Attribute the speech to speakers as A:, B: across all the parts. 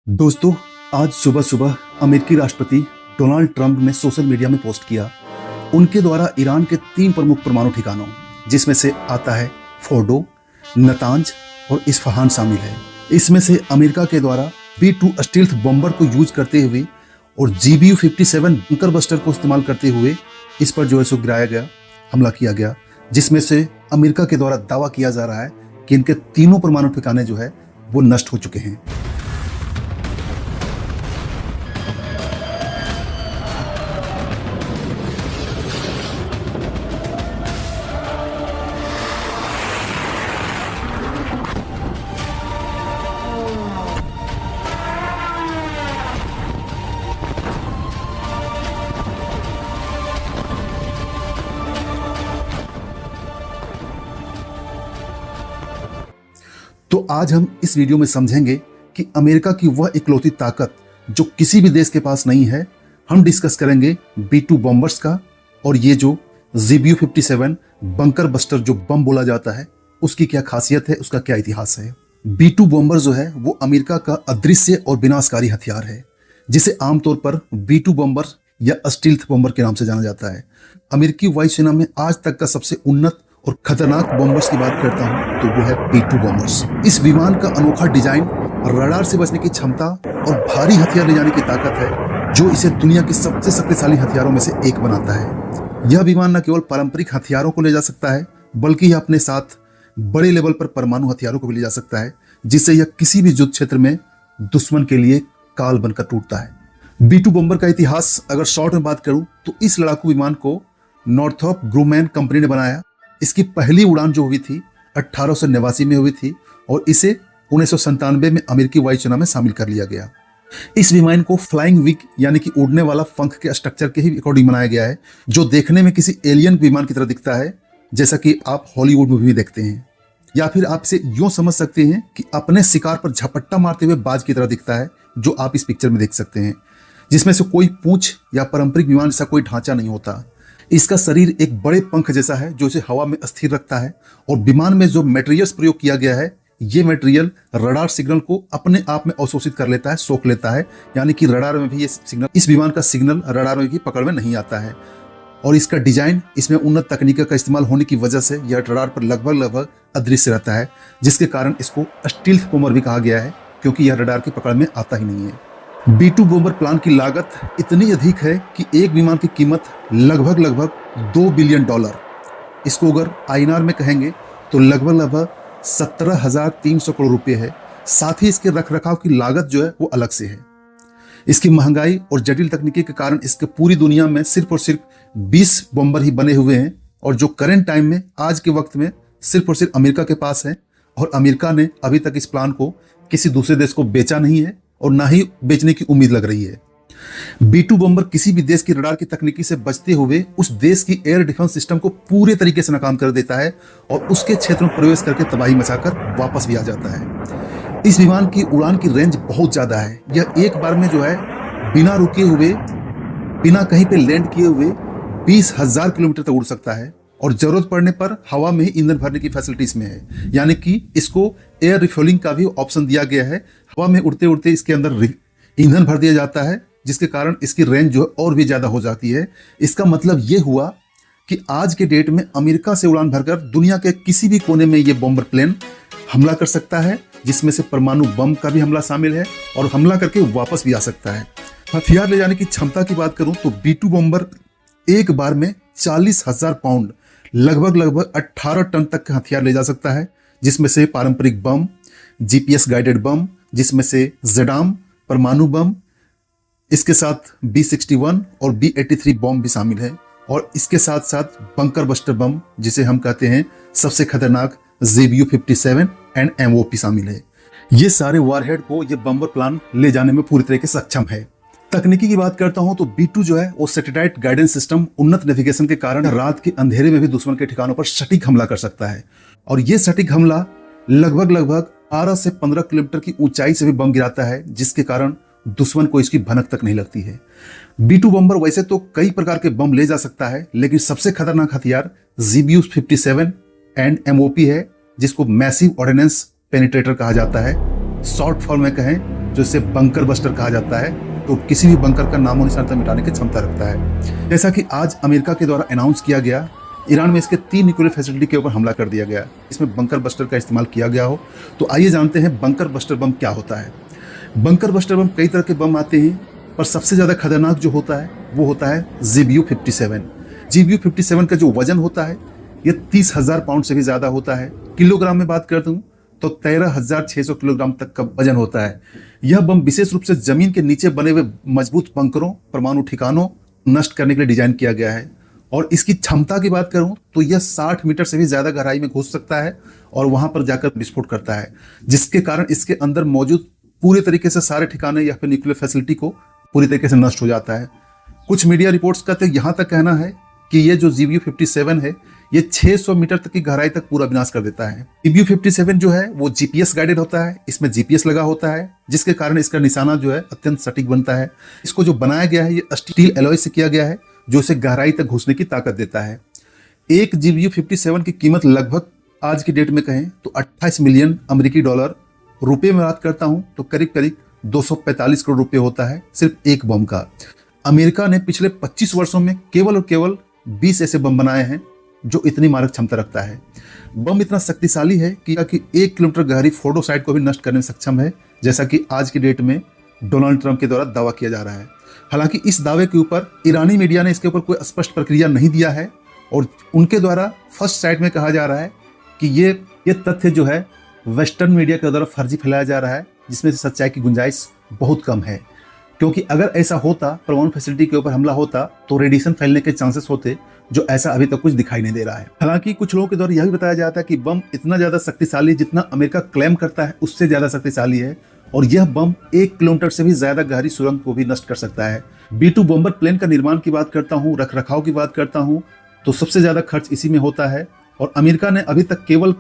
A: दोस्तों, आज सुबह सुबह अमेरिकी राष्ट्रपति डोनाल्ड ट्रंप ने सोशल मीडिया में पोस्ट किया उनके द्वारा ईरान के 3 प्रमुख परमाणु ठिकानों जिसमें से आता है फोर्डो, नतांज और इस्फहान शामिल है। इसमें से अमेरिका के द्वारा B-2 स्टील्थ बॉम्बर को यूज करते हुए और GBU-57 बंकर बस्टर को इस्तेमाल करते हुए इस पर जो है सो गिराया गया, हमला किया गया, जिसमें से अमेरिका के द्वारा दावा किया जा रहा है कि इनके तीनों परमाणु ठिकाने जो है वो नष्ट हो चुके हैं। तो आज हम इस वीडियो में समझेंगे कि अमेरिका की वह इकलौती ताकत जो किसी भी देश के पास नहीं है। हम डिस्कस करेंगे B-2 बॉम्बर्स का और ये जो GBU-57 बंकर बस्टर जो बम बोला जाता है उसकी क्या खासियत है, उसका क्या इतिहास है। B-2 बॉम्बर जो है वो अमेरिका का अदृश्य और विनाशकारी हथियार है जिसे आमतौर पर B-2 बॉम्बर या स्टील्थ बॉम्बर के नाम से जाना जाता है। अमेरिकी वायुसेना में आज तक का सबसे उन्नत और खतरनाक बॉम्बर्स की बात करता हूं तो वो है B-2 बॉम्बर्स। इस विमान का अनोखा डिजाइन, रडार से बचने की क्षमता और भारी हथियार ले जाने की ताकत है जो इसे दुनिया की सबसे शक्तिशाली हथियारों में से एक बनाता है। यह विमान न केवल पारंपरिक हथियारों को ले जा सकता है बल्कि यह अपने साथ बड़े लेवल पर परमाणु हथियारों को भी ले जा सकता है, जिससे यह किसी भी युद्ध क्षेत्र में दुश्मन के लिए काल बनकर टूटता है। B-2 बॉम्बर का इतिहास अगर शॉर्ट में बात करूं तो इस लड़ाकू विमान को नॉर्थरॉप ग्रूमैन कंपनी ने बनाया। इसकी पहली उड़ान जो हुई थी 1889 में हुई थी और इसे 1997 में अमेरिकी वायुसेना में शामिल कर लिया गया। इस विमान को फ्लाइंग विग यानी कि उड़ने वाला पंख के स्ट्रक्चर के ही अकॉर्डिंग बनाया गया है जो देखने में किसी एलियन विमान की तरह दिखता है, जैसा कि आप हॉलीवुड मूवी में देखते हैं, या फिर आप इसे यूं समझ सकते हैं कि अपने शिकार पर झपट्टा मारते हुए बाज की तरह दिखता है जो आप इस पिक्चर में देख सकते हैं, जिसमें से कोई पूंछ या पारंपरिक विमान जैसा कोई ढांचा नहीं होता। इसका शरीर एक बड़े पंख जैसा है जो इसे हवा में स्थिर रखता है और विमान में जो मटेरियल्स प्रयोग किया गया है ये मटेरियल रडार सिग्नल को अपने आप में अवशोषित कर लेता है, सोख लेता है, यानी कि रडार में भी ये सिग्नल, इस विमान का सिग्नल रडार में भी पकड़ में नहीं आता है। और इसका डिजाइन, इसमें उन्नत तकनीक का इस्तेमाल होने की वजह से यह रडार पर लगभग अदृश्य रहता है, जिसके कारण इसको स्टील्थ बॉम्बर भी कहा गया है क्योंकि यह रडार की पकड़ में आता ही नहीं है। B-2 बॉम्बर प्लान की लागत इतनी अधिक है कि एक विमान की कीमत लगभग $2 बिलियन। इसको अगर INR में कहेंगे तो लगभग 17,300 करोड़ रुपए है। साथ ही इसके रखरखाव की लागत जो है वो अलग से है। इसकी महंगाई और जटिल तकनीकी के कारण इसके पूरी दुनिया में सिर्फ और सिर्फ 20 बॉम्बर ही बने हुए हैं और जो करंट टाइम में आज के वक्त में सिर्फ और सिर्फ अमेरिका के पास है और अमेरिका ने अभी तक इस प्लान को किसी दूसरे देश को बेचा नहीं है और ना ही बेचने की उम्मीद लग रही है। B-2 बॉम्बर किसी भी देश की रडार की तकनीकी से बचते हुए उस देश की एयर डिफेंस सिस्टम को पूरे तरीके से नाकाम कर देता है और उसके क्षेत्र में प्रवेश करके तबाही मचाकर वापस भी आ जाता है। इस विमान की उड़ान की रेंज बहुत ज्यादा है। यह एक बार में जो है बिना रुके हुए, बिना कहीं पे लैंड किए हुए 20,000 किलोमीटर तक उड़ सकता है और जरूरत पड़ने पर हवा में ही ईंधन भरने की फैसिलिटी इसमें है, यानी कि इसको एयर रिफ्यूलिंग का भी ऑप्शन दिया गया है। हवा में उड़ते उड़ते इसके अंदर ईंधन भर दिया जाता है जिसके कारण इसकी रेंज जो है और भी ज्यादा हो जाती है। इसका मतलब ये हुआ कि आज के डेट में अमेरिका से उड़ान भरकर दुनिया के किसी भी कोने में ये बॉम्बर प्लेन हमला कर सकता है, जिसमें से परमाणु बम का भी हमला शामिल है और हमला करके वापस भी आ सकता है। हथियार ले जाने की क्षमता की बात करूं तो B-2 बॉम्बर एक बार में 40,000 पाउंड लगभग 18 टन तक का हथियार ले जा सकता है, जिसमें से पारंपरिक बम, GPS गाइडेड बम, जिसमें से जेडाम परमाणु बम, इसके साथ B-61 और B-83 बम भी शामिल है और इसके साथ साथ बंकर बस्टर बम जिसे हम कहते हैं सबसे खतरनाक GBU-57 एंड MOP शामिल है। ये सारे वारहेड को ये बम्बर प्लान ले जाने में पूरी तरह से सक्षम है। तकनीकी की बात करता हूं तो B-2 जो है वो सैटेलाइट गाइडेंस सिस्टम, उन्नत नेविगेशन के कारण रात के अंधेरे में भी दुश्मन के ठिकानों पर सटीक हमला कर सकता है और ये सटीक हमला लगभग 12 से 15 किलोमीटर की ऊंचाई से भी बम गिराता है, जिसके कारण दुश्मन को इसकी भनक तक नहीं लगती है। B-2 बम्बर वैसे तो कई प्रकार के बम ले जा सकता है, लेकिन सबसे खतरनाक हथियार GBU-57 एंड MOP है, जिसको मैसिव ऑर्डिनेंस पेनिट्रेटर कहा जाता है। शॉर्ट फॉर्म में कहें जो इसे बंकर बस्टर कहा जाता है, तो किसी भी बंकर का नामो निशान तक मिटाने की क्षमता रखता है। जैसा कि आज अमेरिका के द्वारा अनाउंस किया गया, ईरान में इसके 3 न्यूक्लियर फैसिलिटी के ऊपर हमला कर दिया गया, इसमें बंकर बस्टर का इस्तेमाल किया गया हो। तो आइए जानते हैं बंकर बस्टर बम क्या होता है। बंकर बस्टर बम कई तरह के बम आते हैं, पर सबसे ज़्यादा खतरनाक जो होता है वो होता है GBU-57। GBU-57 का जो वजन होता है ये 30,000 पाउंड से भी ज़्यादा होता है। किलोग्राम में बात करता हूँ तो 13,600 किलोग्राम तक का वजन होता है। यह बम विशेष रूप से जमीन के नीचे बने हुए मजबूत बंकरों, परमाणु ठिकानों नष्ट करने के लिए डिजाइन किया गया है। और इसकी क्षमता की बात करूं तो यह 60 मीटर से भी ज्यादा गहराई में घुस सकता है और वहां पर जाकर विस्फोट करता है, जिसके कारण इसके अंदर मौजूद पूरे तरीके से सारे ठिकाने या फिर न्यूक्लियर फैसिलिटी को पूरी तरीके से नष्ट हो जाता है। कुछ मीडिया रिपोर्ट्स का तो यहाँ तक कहना है कि ये जो GBU-57 है ये 600 मीटर तक की गहराई तक पूरा विनाश कर देता है। GBU-57 जो है वो GPS गाइडेड होता है, इसमें GPS लगा होता है, जिसके कारण इसका निशाना जो है अत्यंत सटीक बनता है। इसको जो बनाया गया है ये स्टील एलॉय से किया गया है, जो इसे गहराई तक घुसने की ताकत देता है। एक GBU-57 की कीमत लगभग आज की डेट में कहें तो 28 मिलियन अमेरिकी डॉलर, रुपए में बात करता हूं तो करीब करीब 245 करोड़ रुपए होता है सिर्फ एक बम का। अमेरिका ने पिछले 25 वर्षों में केवल और केवल 20 ऐसे बम बनाए हैं जो इतनी मारक क्षमता रखता है। बम इतना शक्तिशाली है कि 1 किलोमीटर गहरी फोटो साइट को भी नष्ट करने में सक्षम है, जैसा कि आज की डेट में डोनाल्ड ट्रंप के द्वारा दावा किया जा रहा है। हालांकि इस दावे के ऊपर ईरानी मीडिया ने इसके ऊपर कोई स्पष्ट प्रक्रिया नहीं दिया है और उनके द्वारा फर्स्ट साइट में कहा जा रहा है कि ये तथ्य जो है वेस्टर्न मीडिया के द्वारा फर्जी फैलाया जा रहा है, जिसमें से सच्चाई की गुंजाइश बहुत कम है। क्योंकि अगर ऐसा होता, परमाणु फैसिलिटी के ऊपर हमला होता, तो रेडिएशन फैलने के चांसेस होते, जो ऐसा अभी तक कुछ दिखाई नहीं दे रहा है। हालांकि कुछ लोगों के द्वारा यह भी बताया जाता है कि बम इतना ज्यादा शक्तिशाली, जितना अमेरिका क्लेम करता है उससे ज्यादा शक्तिशाली है, और यह बम 1 किलोमीटर से भी ज्यादा गहरी सुरंग को भी नष्ट कर सकता है। B-2 बॉम्बर प्लेन का निर्माण की बात करता हूँ, रख रखाव की बात करता हूँ, तो सबसे ज्यादा खर्च इसी में होता है। और अमेरिका ने अभी तक केवल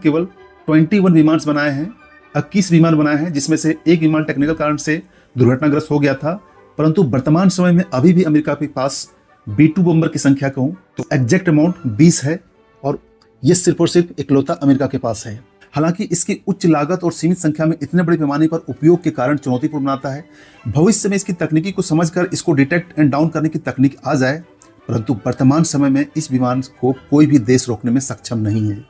A: 21 विमान बनाए हैं, 21 विमान बनाए हैं, जिसमें से एक विमान टेक्निकल कारण से दुर्घटनाग्रस्त हो गया था। परंतु वर्तमान समय में अभी भी अमेरिका के पास B-2 बॉम्बर की संख्या कहूं तो एग्जैक्ट अमाउंट 20 है, और ये सिर्फ और सिर्फ इकलौता अमेरिका के पास है। हालांकि इसकी उच्च लागत और सीमित संख्या में इतने बड़े पैमाने पर उपयोग के कारण चुनौतीपूर्ण बनाता है। भविष्य में इसकी तकनीकी को समझकर इसको डिटेक्ट एंड डाउन करने की तकनीक आ जाए, परंतु वर्तमान समय में इस विमान को कोई भी देश रोकने में सक्षम नहीं है।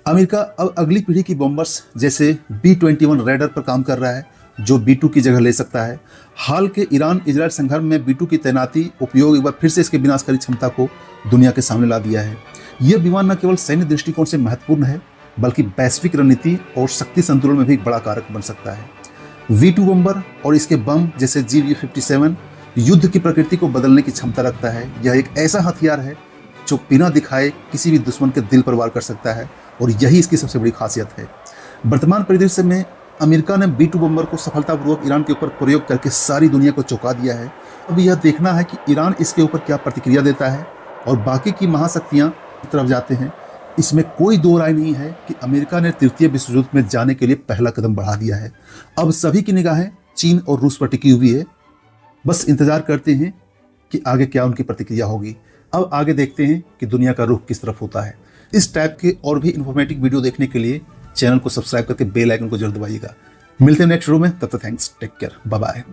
A: अमेरिका अब अगली पीढ़ी की बॉम्बर्स जैसे B-21 रेडर पर काम कर रहा है, जो B-2 की जगह ले सकता है। हाल के ईरान इजराइल संघर्ष में B-2 की तैनाती उपयोग एक बार फिर से इसके विनाशकारी क्षमता को दुनिया के सामने ला दिया है। यह विमान न केवल सैन्य दृष्टिकोण से महत्वपूर्ण है, बल्कि वैश्विक रणनीति और शक्ति संतुलन में भी बड़ा कारक बन सकता है। V-2 बॉम्बर और इसके बम जैसे GBU-57 युद्ध की प्रकृति को बदलने की क्षमता रखता है। यह एक ऐसा हथियार है जो बिना दिखाए किसी भी दुश्मन के दिल पर वार कर सकता है, और यही इसकी सबसे बड़ी खासियत है। वर्तमान परिदृश्य में अमेरिका ने B-2 बॉम्बर को सफलतापूर्वक ईरान के ऊपर प्रयोग करके सारी दुनिया को चौंका दिया है। अब यह देखना है कि ईरान इसके ऊपर क्या प्रतिक्रिया देता है और बाकी की महाशक्तियां की तरफ जाते हैं। इसमें कोई दो राय नहीं है कि अमेरिका ने तृतीय विश्व युद्ध में जाने के लिए पहला कदम बढ़ा दिया है। अब सभी की निगाहें चीन और रूस पर टिकी हुई है। बस इंतजार करते हैं कि आगे क्या उनकी प्रतिक्रिया होगी। अब आगे देखते हैं कि दुनिया का रुख किस तरफ होता है। इस टाइप के और भी इन्फॉर्मेटिव वीडियो देखने के लिए चैनल को सब्सक्राइब करके बेल आइकन को जरूर दबाइएगा। मिलते हैं नेक्स्ट वीडियो में, तब तक thanks, take care, bye bye.